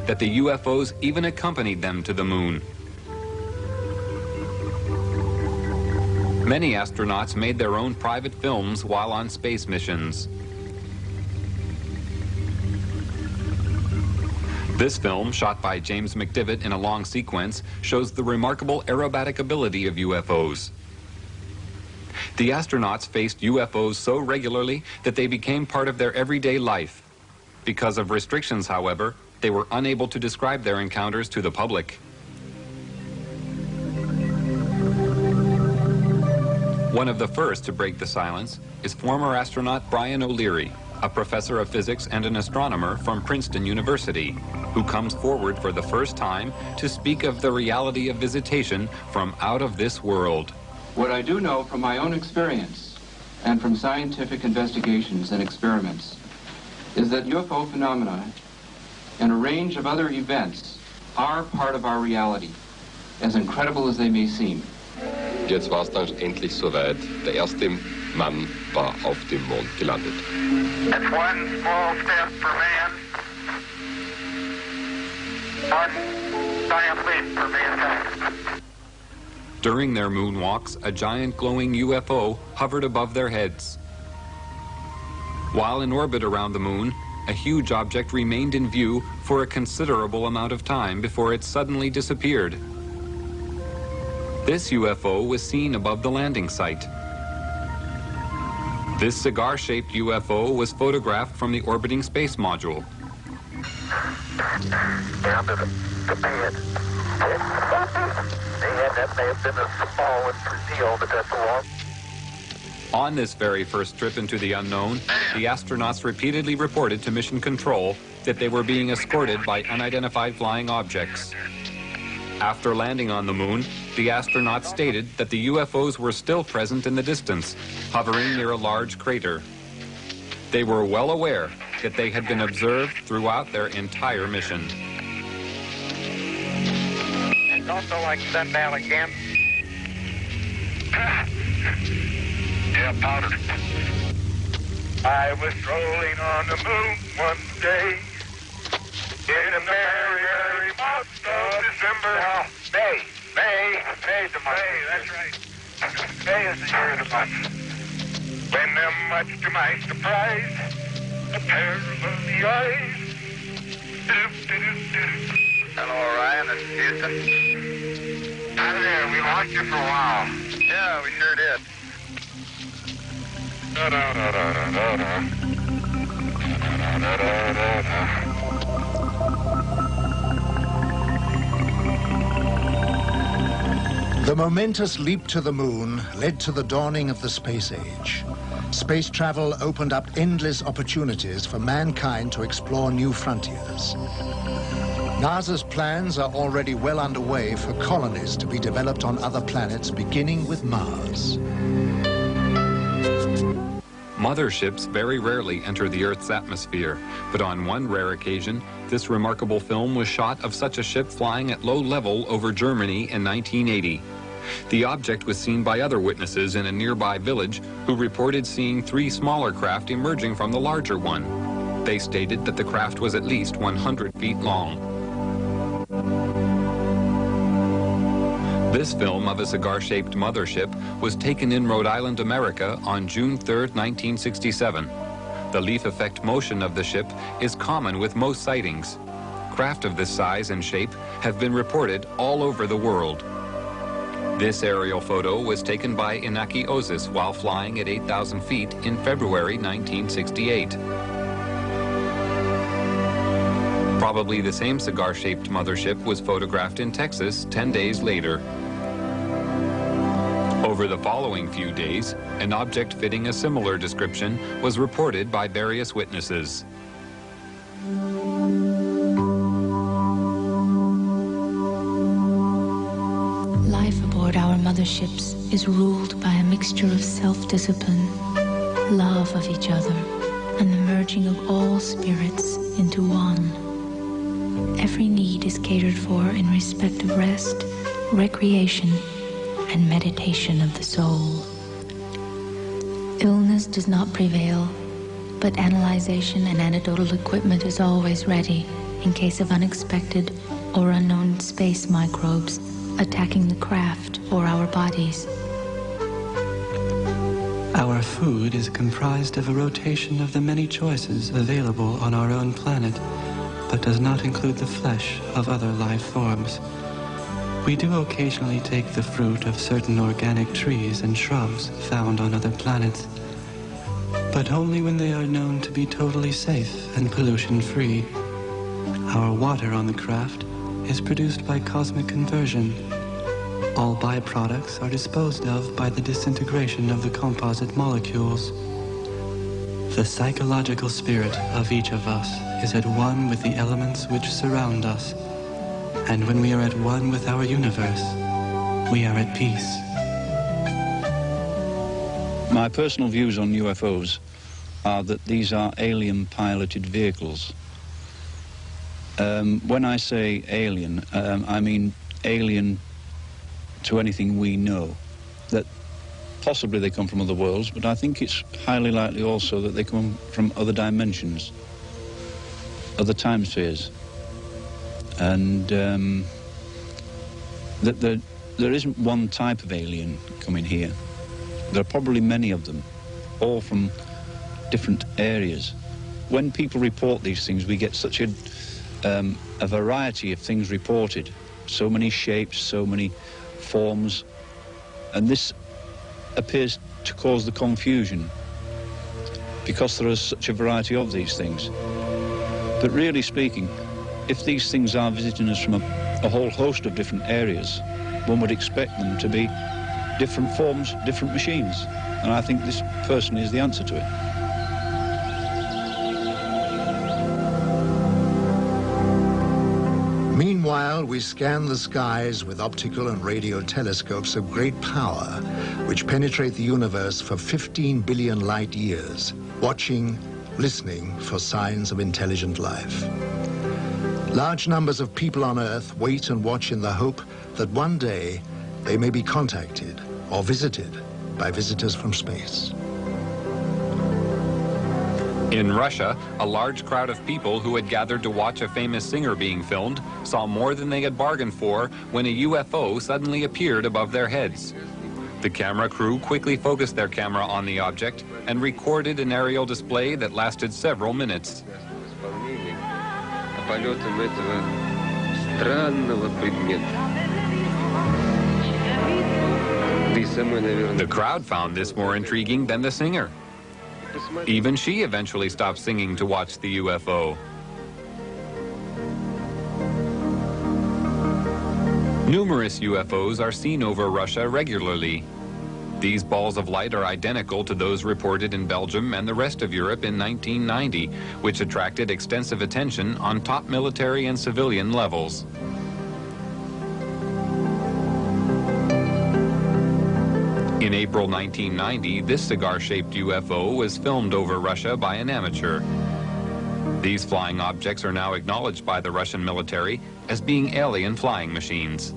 that the UFOs even accompanied them to the moon. Many astronauts made their own private films while on space missions. This film, shot by James McDivitt in a long sequence, shows the remarkable aerobatic ability of UFOs. The astronauts faced UFOs so regularly that they became part of their everyday life. Because of restrictions, however, they were unable to describe their encounters to the public. One of the first to break the silence is former astronaut Brian O'Leary, a professor of physics and an astronomer from Princeton University, who comes forward for the first time to speak of the reality of visitation from out of this world. What I do know from my own experience and from scientific investigations and experiments is that UFO phenomena and a range of other events are part of our reality, as incredible as they may seem. Jetzt war es dann endlich soweit. Der erste Mann war auf dem Mond gelandet. It's one small step for man, one giant leap for mankind. During their moonwalks, a giant glowing UFO hovered above their heads. While in orbit around the moon, a huge object remained in view for a considerable amount of time before it suddenly disappeared. This UFO was seen above the landing site. This cigar-shaped UFO was photographed from the orbiting space module. Down to the bed. That may have been a small deal, but that's all. On this very first trip into the unknown, the astronauts repeatedly reported to Mission Control that they were being escorted by unidentified flying objects. After landing on the moon, the astronauts stated that the UFOs were still present in the distance, hovering near a large crater. They were well aware that they had been observed throughout their entire mission. It's also like sundown again. Yeah, powder. I was strolling on the moon one day in a merry, merry month of December. No, May the month. May, that's right. May is the year of the month. When, much to my surprise, a pair of lovely eyes. Hello, Ryan. It's Houston. Hi there. We lost you for a while. Yeah, we sure did. The momentous leap to the moon led to the dawning of the space age. Space travel opened up endless opportunities for mankind to explore new frontiers. NASA's plans are already well underway for colonies to be developed on other planets, beginning with Mars. Motherships very rarely enter the Earth's atmosphere, but on one rare occasion, this remarkable film was shot of such a ship flying at low level over Germany in 1980. The object was seen by other witnesses in a nearby village who reported seeing 3 smaller craft emerging from the larger one. They stated that the craft was at least 100 feet long. This film of a cigar-shaped mothership was taken in Rhode Island, America on June 3, 1967. The leaf effect motion of the ship is common with most sightings. Craft of this size and shape have been reported all over the world. This aerial photo was taken by Inaki Ozis while flying at 8,000 feet in February 1968. Probably the same cigar-shaped mothership was photographed in Texas 10 days later. Over the following few days, an object fitting a similar description was reported by various witnesses. Life aboard our motherships is ruled by a mixture of self-discipline, love of each other, and the merging of all spirits into one. Every need is catered for in respect of rest, recreation, and meditation of the soul. Illness does not prevail, but analyzation and anecdotal equipment is always ready in case of unexpected or unknown space microbes attacking the craft or our bodies. Our food is comprised of a rotation of the many choices available on our own planet, but does not include the flesh of other life forms. We do occasionally take the fruit of certain organic trees and shrubs found on other planets, but only when they are known to be totally safe and pollution-free. Our water on the craft is produced by cosmic conversion. All byproducts are disposed of by the disintegration of the composite molecules. The psychological spirit of each of us is at one with the elements which surround us. And when we are at one with our universe, we are at peace. My personal views on UFOs are that these are alien-piloted vehicles. When I say alien, I mean alien to anything we know. That possibly they come from other worlds, but I think it's highly likely also that they come from other dimensions, other time spheres. And that there isn't one type of alien coming here. There are probably many of them, all from different areas. When people report these things, we get such a variety of things reported, so many shapes, so many forms, and this appears to cause the confusion because there is such a variety of these things. But really speaking, if these things are visiting us from a whole host of different areas, one would expect them to be different forms, different machines. And I think this personally is the answer to it. Meanwhile, we scan the skies with optical and radio telescopes of great power, which penetrate the universe for 15 billion light years, watching, listening for signs of intelligent life. Large numbers of people on Earth wait and watch in the hope that one day they may be contacted or visited by visitors from space. In Russia, a large crowd of people who had gathered to watch a famous singer being filmed saw more than they had bargained for when a UFO suddenly appeared above their heads. The camera crew quickly focused their camera on the object and recorded an aerial display that lasted several minutes. The crowd found this more intriguing than the singer. Even she eventually stopped singing to watch the UFO. Numerous UFOs are seen over Russia regularly. These balls of light are identical to those reported in Belgium and the rest of Europe in 1990, which attracted extensive attention on top military and civilian levels. In April 1990, this cigar-shaped UFO was filmed over Russia by an amateur. These flying objects are now acknowledged by the Russian military as being alien flying machines.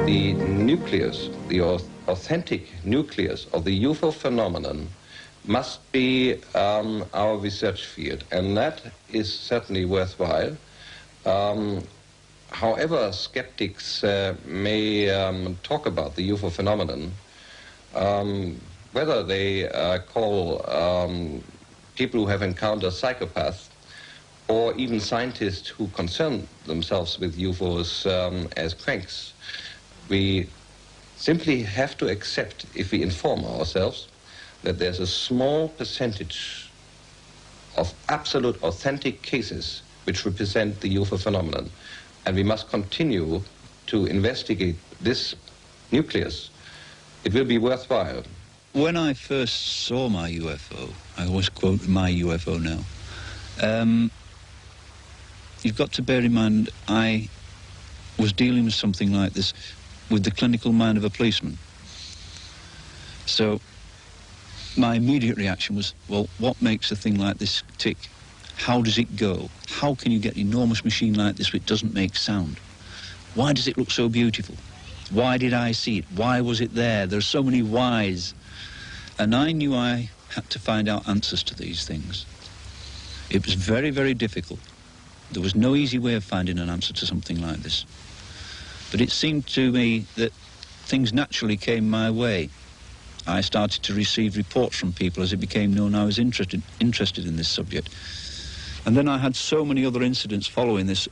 The nucleus, the authentic nucleus of the UFO phenomenon must be our research field, and that is certainly worthwhile. However skeptics may talk about the UFO phenomenon, whether they call people who have encountered psychopaths or even scientists who concern themselves with UFOs as cranks, we simply have to accept, if we inform ourselves, that there's a small percentage of absolute authentic cases which represent the UFO phenomenon. And we must continue to investigate this nucleus. It will be worthwhile. When I first saw my UFO, I always quote my UFO now, you've got to bear in mind I was dealing with something like this with the clinical mind of a policeman. So my immediate reaction was, well, what makes a thing like this tick? How does it go? How can you get an enormous machine like this which doesn't make sound? Why does it look so beautiful? Why did I see it? Why was it there? There's so many whys. And I knew I had to find out answers to these things. It was very, very difficult. There was no easy way of finding an answer to something like this. But it seemed to me that things naturally came my way. I started to receive reports from people as it became known I was interested in this subject. And then I had so many other incidents following this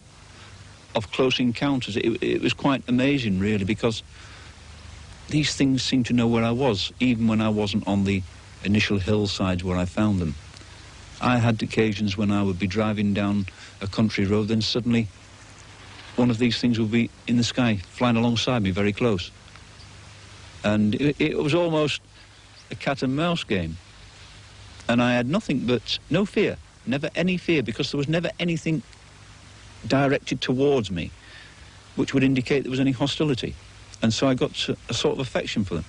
of close encounters. It was quite amazing, really, because these things seemed to know where I was, even when I wasn't on the initial hillsides where I found them. I had occasions when I would be driving down a country road, then suddenly one of these things would be in the sky, flying alongside me very close. And it was almost a cat and mouse game. And I had nothing but no fear, never any fear, because there was never anything directed towards me which would indicate there was any hostility. And so I got a sort of affection for them.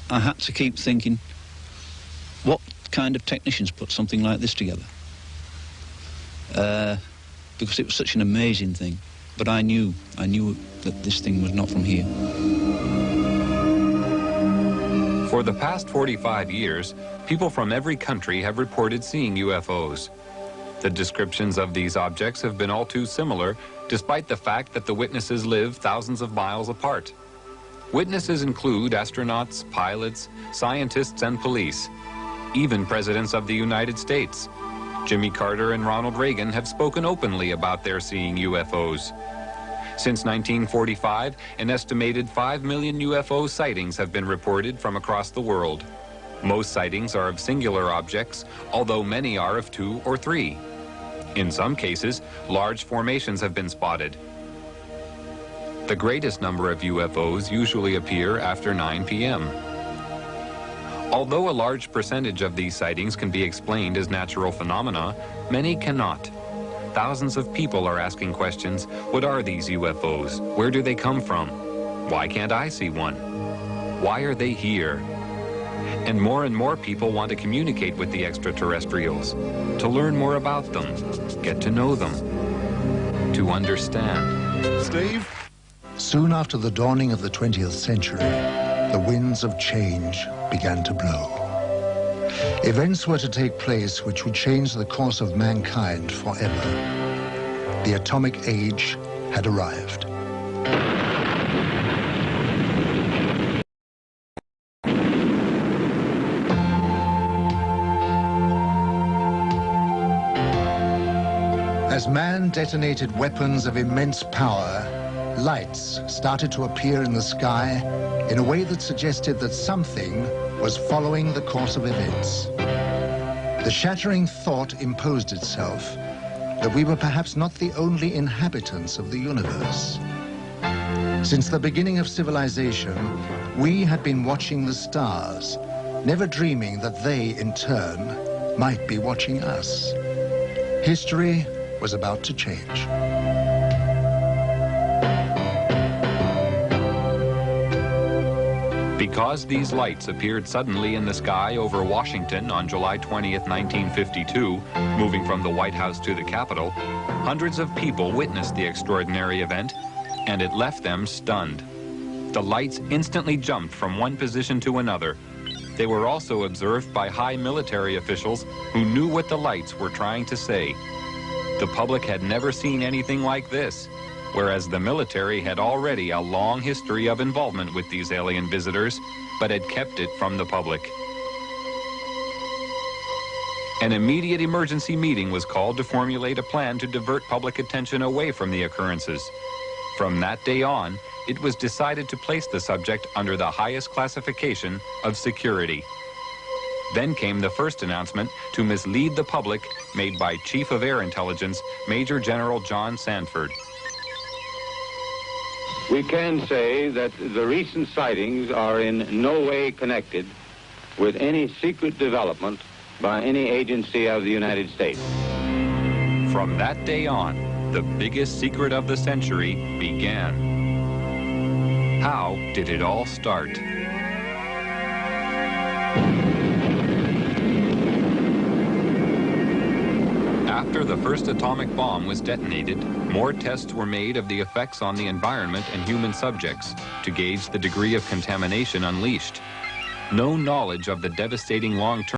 I had to keep thinking, what kind of technicians put something like this together? Because it was such an amazing thing. But I knew that this thing was not from here. For the past 45 years, people from every country have reported seeing UFOs. The descriptions of these objects have been all too similar, despite the fact that the witnesses live thousands of miles apart. Witnesses include astronauts, pilots, scientists, and police. Even presidents of the United States. Jimmy Carter and Ronald Reagan have spoken openly about their seeing UFOs. Since 1945, an estimated 5 million UFO sightings have been reported from across the world. Most sightings are of singular objects, although many are of 2 or 3. In some cases, large formations have been spotted. The greatest number of UFOs usually appear after 9 p.m. Although a large percentage of these sightings can be explained as natural phenomena, many cannot. Thousands of people are asking questions. What are these UFOs? Where do they come from? Why can't I see one? Why are they here? And more people want to communicate with the extraterrestrials, to learn more about them, get to know them, to understand. Steve? Soon after the dawning of the 20th century, the winds of change began to blow. Events were to take place which would change the course of mankind forever. The atomic age had arrived. As man detonated weapons of immense power, lights started to appear in the sky in a way that suggested that something was following the course of events. The shattering thought imposed itself that we were perhaps not the only inhabitants of the universe. Since the beginning of civilization, we had been watching the stars, never dreaming that they, in turn, might be watching us. History was about to change. Because these lights appeared suddenly in the sky over Washington on July 20th, 1952, moving from the White House to the Capitol, hundreds of people witnessed the extraordinary event, and it left them stunned. The lights instantly jumped from one position to another. They were also observed by high military officials who knew what the lights were trying to say. The public had never seen anything like this, whereas the military had already a long history of involvement with these alien visitors, but had kept it from the public. An immediate emergency meeting was called to formulate a plan to divert public attention away from the occurrences. From that day on, it was decided to place the subject under the highest classification of security. Then came the first announcement to mislead the public made by Chief of Air Intelligence, Major General John Sanford. We can say that the recent sightings are in no way connected with any secret development by any agency of the United States. From that day on, the biggest secret of the century began. How did it all start? After the first atomic bomb was detonated, more tests were made of the effects on the environment and human subjects to gauge the degree of contamination unleashed. No knowledge of the devastating long-term